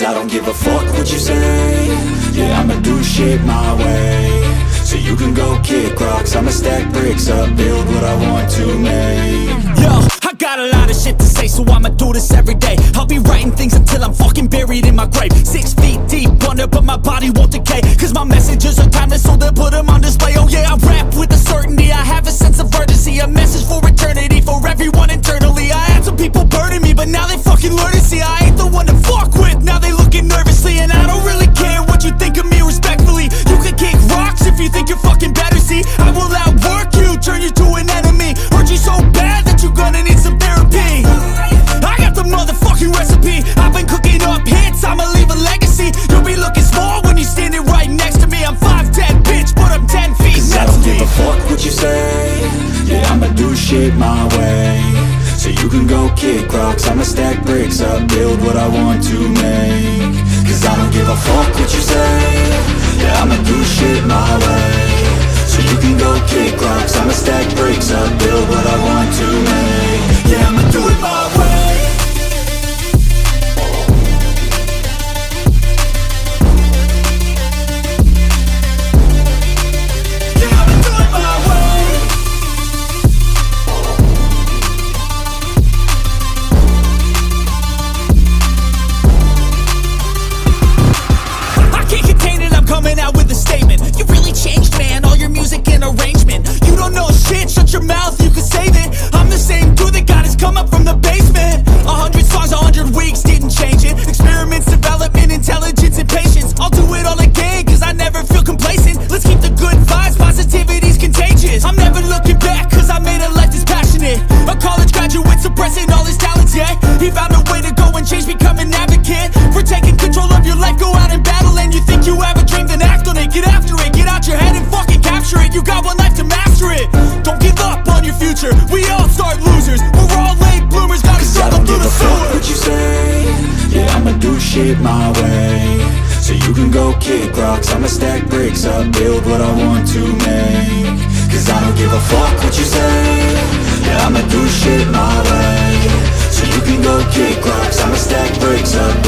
I don't give a fuck what you say. Yeah, I'ma do shit my way. So you can go kick rocks, I'ma stack bricks up, build what I want to make. Yo, I got a lot of shit to say, so I'ma do this every day. I'll be writing things until I'm fucking buried in my grave. 6 feet deep under, but my body won't decay. Cause my messages are timeless, so they'll put them on display. Oh yeah, I rap with a certainty, I have a sense of urgency. A message for eternity, for everyone internally. I had some people burning me, but now they fucking learn to see I ain't the one to fuck with, now they looking nervously. And I don't really care what you think of me, respectfully. You can kick rocks if you think you're fucking better, see. I will outwork you, turn you to an enemy. Hurt you so bad that you're gonna need some therapy. I got the motherfucking recipe, I've been cooking up hits, I'ma leave a legacy. You'll be looking small when you're standing right next to me. I'm 5'10", bitch, but I'm 10 feet Cause I don't give a fuck what you say. Yeah, I'ma do shit my way. So you can go kick rocks, I'ma stack bricks up, build what I want to make. Cause I don't give a fuck what you say. Yeah, I'ma do shit my way. So you can go kick rocks, I'ma stack bricks up, build what I want to make. Yeah, I'ma do it my way. Coming out with a statement. You really changed, man, all your music and arrangement. You don't know shit, shut your mouth, you can save it. I'm the same dude that got his come up from the basement. 100 songs, 100 weeks, didn't change it. Experiments, development, intelligence, and patience. I'll do it all again, cause I never feel complacent. Let's keep the good vibes, positivity's contagious. I'm never looking back, cause I made a life that's passionate. A college graduate suppressing all his talents, yeah. He found a way to go and change, become an advocate. For taking control of your life, go out and battle. And you think you have a dream, then act on it. Get after it, get out your head and fucking capture it. You got one life to master it. Don't give up on your future, we all start losers. We're all late bloomers, gotta struggle through the sewer. What you say? Yeah, I'ma do shit my way. So you can go kick rocks, I'ma stack bricks up, build what I want to make. Cause I don't give a fuck what you say. Yeah, I'ma do shit my way. So you can go kick rocks, I'ma stack bricks up,